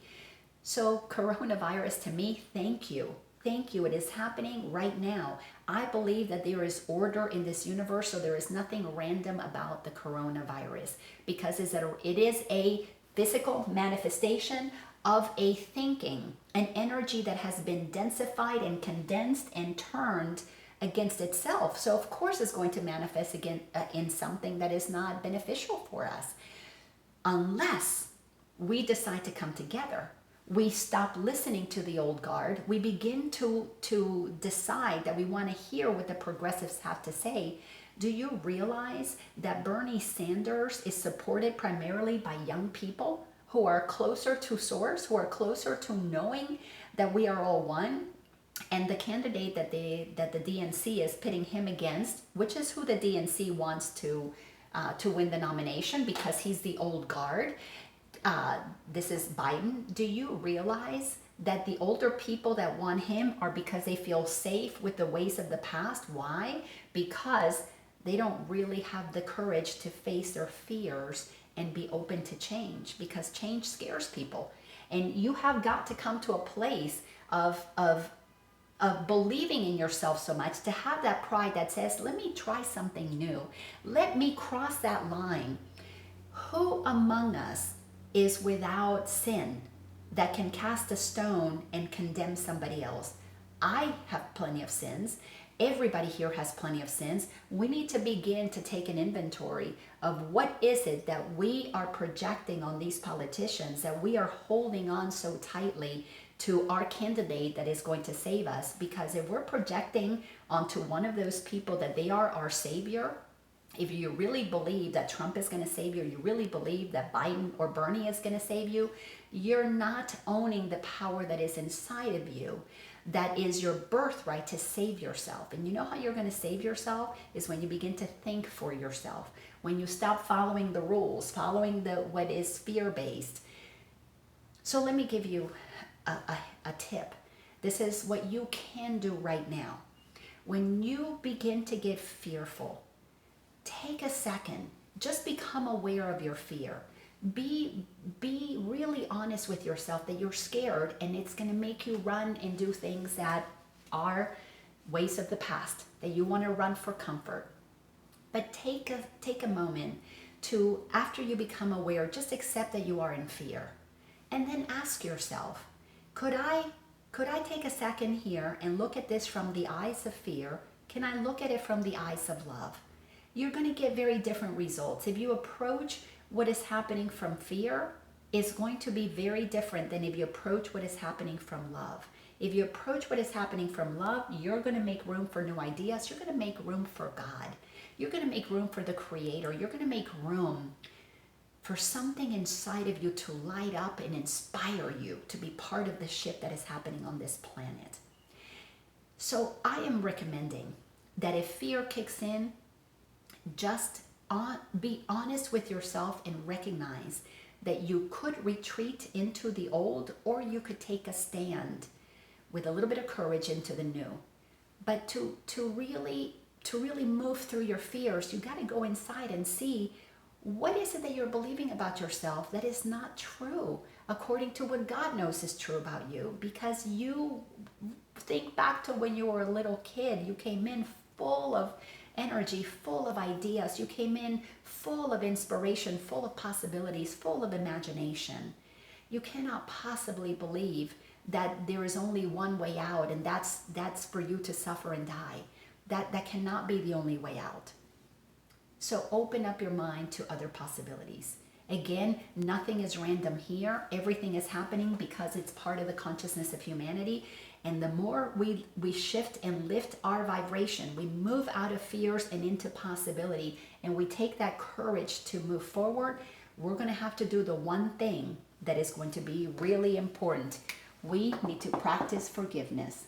So coronavirus, to me, thank you. Thank you. It is happening right now. I believe that there is order in this universe, so there is nothing random about the coronavirus, because it is a physical manifestation of a thinking, an energy that has been densified and condensed and turned against itself. So of course it's going to manifest again in something that is not beneficial for us, unless we decide to come together. We stop listening to the old guard. We begin to decide that we want to hear what the progressives have to say. Do you realize that Bernie Sanders is supported primarily by young people who are closer to source, who are closer to knowing that we are all one? And the candidate that the DNC is pitting him against, which is who the DNC wants to win the nomination, because he's the old guard. This is Biden. Do you realize that the older people that want him are because they feel safe with the ways of the past? Why? Because they don't really have the courage to face their fears and be open to change, because change scares people. And you have got to come to a place of believing in yourself so much, to have that pride that says, let me try something new. Let me cross that line. Who among us is without sin that can cast a stone and condemn somebody else? I have plenty of sins. Everybody here has plenty of sins. We need to begin to take an inventory of what is it that we are projecting on these politicians, that we are holding on so tightly to our candidate that is going to save us. Because if we're projecting onto one of those people that they are our savior, if you really believe that Trump is going to save you, you really believe that Biden or Bernie is going to save you, you're not owning the power that is inside of you. That is your birthright to save yourself. And you know how you're going to save yourself is when you begin to think for yourself. When you stop following the rules, following what is fear-based. So let me give you a tip. This is what you can do right now. When you begin to get fearful, take a second. Just become aware of your fear. Be really honest with yourself that you're scared, and it's going to make you run and do things that are ways of the past, that you want to run for comfort. But take a moment to, after you become aware, just accept that you are in fear. And then ask yourself, could I take a second here and look at this from the eyes of fear? Can I look at it from the eyes of love? You're going to get very different results. If you approach what is happening from fear, it's going to be very different than if you approach what is happening from love. If you approach what is happening from love, you're going to make room for new ideas. You're going to make room for God. You're going to make room for the Creator. You're going to make room for something inside of you to light up and inspire you to be part of the shift that is happening on this planet. So I am recommending that if fear kicks in, just be honest with yourself and recognize that you could retreat into the old, or you could take a stand with a little bit of courage into the new. But to really move through your fears, you got to go inside and see, what is it that you're believing about yourself that is not true according to what God knows is true about you? Because you think back to when you were a little kid, you came in full of energy, full of ideas. You came in full of inspiration, full of possibilities, full of imagination. You cannot possibly believe that there is only one way out, and that's for you to suffer and die. That cannot be the only way out. So open up your mind to other possibilities. Again, nothing is random here. Everything is happening because it's part of the consciousness of humanity. And the more we shift and lift our vibration, we move out of fears and into possibility, and we take that courage to move forward, we're going to have to do the one thing that is going to be really important. We need to practice forgiveness.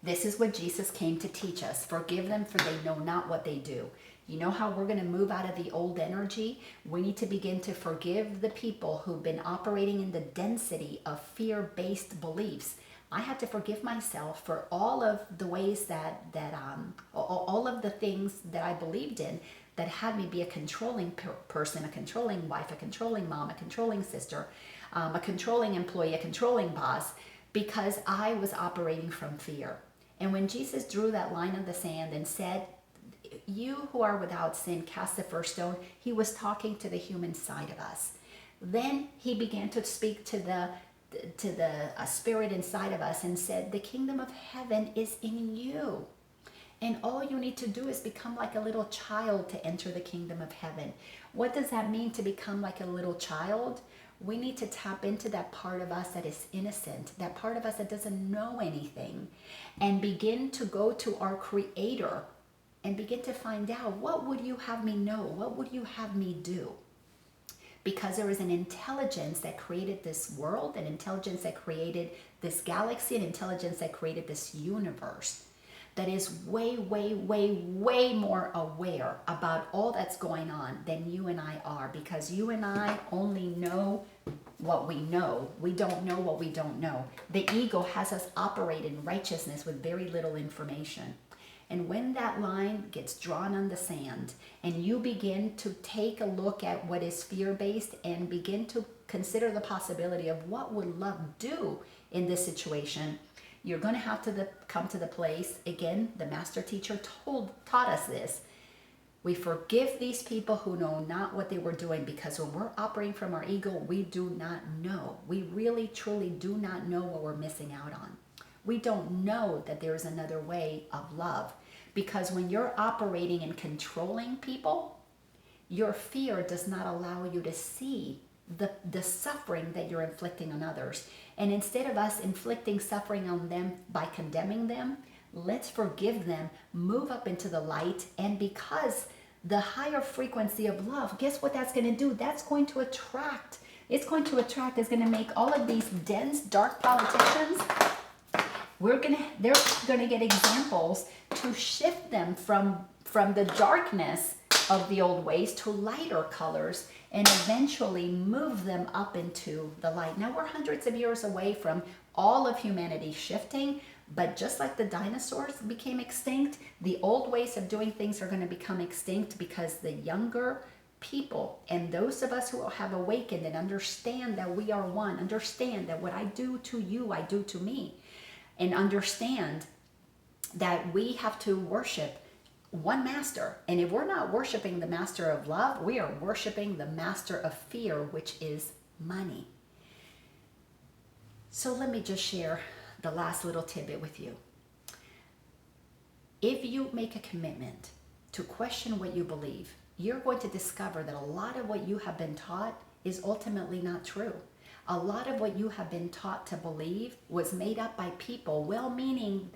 This is what Jesus came to teach us. Forgive them, for they know not what they do. You know how we're going to move out of the old energy? We need to begin to forgive the people who've been operating in the density of fear-based beliefs. I had to forgive myself for all of the ways all of the things that I believed in that had me be a controlling person, a controlling wife, a controlling mom, a controlling sister, a controlling employee, a controlling boss, because I was operating from fear. And when Jesus drew that line in the sand and said, "You who are without sin, cast the first stone," he was talking to the human side of us. Then he began to speak to the spirit inside of us and said, "The kingdom of heaven is in you. And all you need to do is become like a little child to enter the kingdom of heaven." What does that mean, to become like a little child? We need to tap into that part of us that is innocent, that part of us that doesn't know anything, and begin to go to our Creator and begin to find out, what would you have me know? What would you have me do? Because there is an intelligence that created this world, an intelligence that created this galaxy, an intelligence that created this universe, that is way, way, way, way more aware about all that's going on than you and I are, because you and I only know what we know. We don't know what we don't know. The ego has us operate in righteousness with very little information. And when that line gets drawn on the sand and you begin to take a look at what is fear-based and begin to consider the possibility of what would love do in this situation, you're going to have to come to the place, again, the master teacher taught us this. We forgive these people who know not what they were doing, because when we're operating from our ego, we do not know. We really, truly do not know what we're missing out on. We don't know that there is another way of love, because when you're operating and controlling people, your fear does not allow you to see the suffering that you're inflicting on others. And instead of us inflicting suffering on them by condemning them, let's forgive them, move up into the light, and because the higher frequency of love, guess what that's going to do? That's going to attract. It's going to make all of these dense, dark politicians, they're going to get examples to shift them from the darkness of the old ways to lighter colors, and eventually move them up into the light. Now, we're hundreds of years away from all of humanity shifting, but just like the dinosaurs became extinct, the old ways of doing things are going to become extinct, because the younger people and those of us who have awakened and understand that we are one, understand that what I do to you, I do to me, and understand that we have to worship one master. And if we're not worshiping the master of love, we are worshiping the master of fear, which is money. So let me just share the last little tidbit with you. If you make a commitment to question what you believe, you're going to discover that a lot of what you have been taught is ultimately not true. A lot of what you have been taught to believe was made up by people, well-meaning,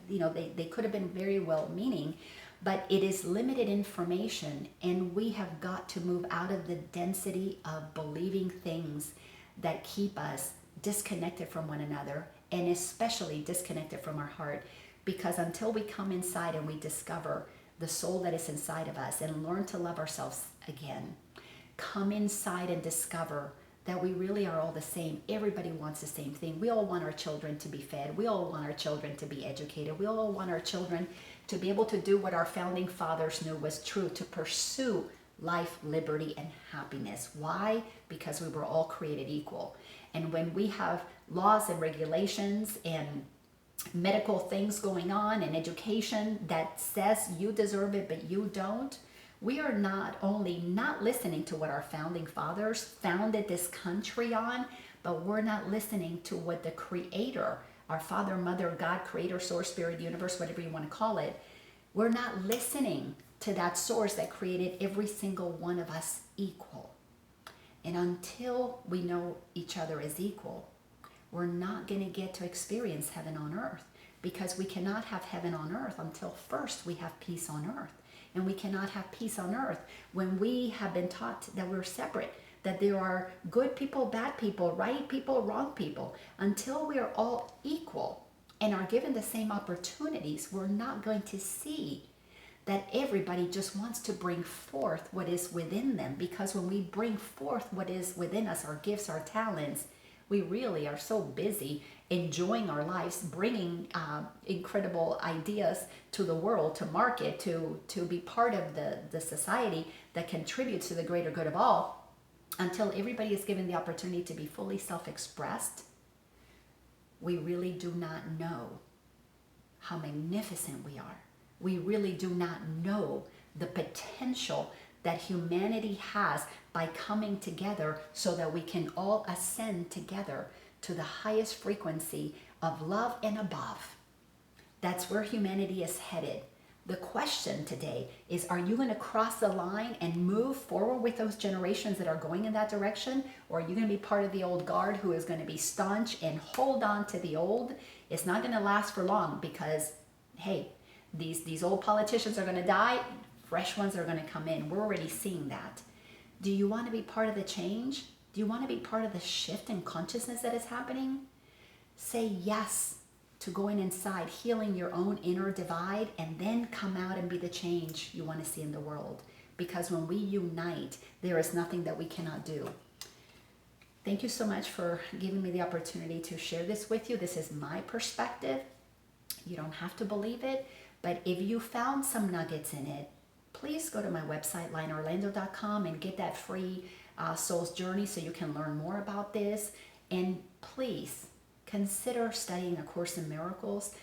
they could have been very well-meaning, but it is limited information, and we have got to move out of the density of believing things that keep us disconnected from one another, and especially disconnected from our heart, because until we come inside and we discover the soul that is inside of us and learn to love ourselves again, come inside and discover that we really are all the same. Everybody wants the same thing. We all want our children to be fed. We all want our children to be educated. We all want our children to be able to do what our founding fathers knew was true, to pursue life, liberty, and happiness. Why? Because we were all created equal. And when we have laws and regulations and medical things going on and education that says you deserve it but you don't, We are not only not listening to what our founding fathers founded this country on, but we're not listening to what the Creator, our Father, Mother, God, Creator, Source, Spirit, Universe, whatever you want to call it, we're not listening to that source that created every single one of us equal. And until we know each other as equal, we're not going to get to experience heaven on earth, because we cannot have heaven on earth until first we have peace on earth. And we cannot have peace on earth when we have been taught that we're separate, that there are good people, bad people, right people, wrong people. Until we are all equal and are given the same opportunities, we're not going to see that everybody just wants to bring forth what is within them. Because when we bring forth what is within us, our gifts, our talents, we really are so busy enjoying our lives, bringing incredible ideas to the world, to market, to be part of the society that contributes to the greater good of all, until everybody is given the opportunity to be fully self-expressed. We really do not know how magnificent we are. We really do not know the potential that humanity has by coming together, so that we can all ascend together to the highest frequency of love and above. That's where humanity is headed. The question today is, are you going to cross the line and move forward with those generations that are going in that direction? Or are you going to be part of the old guard who is going to be staunch and hold on to the old? It's not going to last for long, because, hey, these old politicians are going to die. Fresh ones are going to come in. We're already seeing that. Do you want to be part of the change? Do you want to be part of the shift in consciousness that is happening? Say yes to going inside, healing your own inner divide, and then come out and be the change you want to see in the world. Because when we unite, there is nothing that we cannot do. Thank you so much for giving me the opportunity to share this with you. This is my perspective. You don't have to believe it, but if you found some nuggets in it, please go to my website, LainaOrlando.com, and get that free Soul's Journey so you can learn more about this. And please consider studying A Course in Miracles.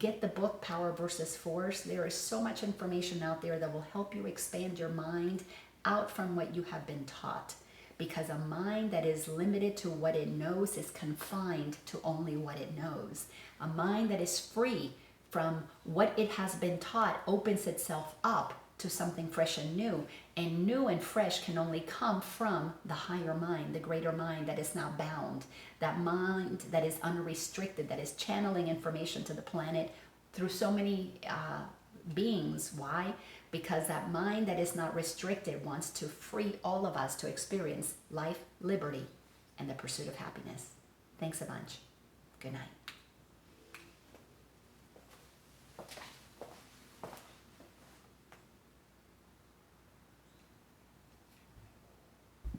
Get the book, Power versus Force. There is so much information out there that will help you expand your mind out from what you have been taught. Because a mind that is limited to what it knows is confined to only what it knows. A mind that is free from what it has been taught opens itself up to something fresh and new. And new and fresh can only come from the higher mind, the greater mind that is not bound. That mind that is unrestricted, that is channeling information to the planet through so many beings. Why? Because that mind that is not restricted wants to free all of us to experience life, liberty, and the pursuit of happiness. Thanks a bunch. Good night.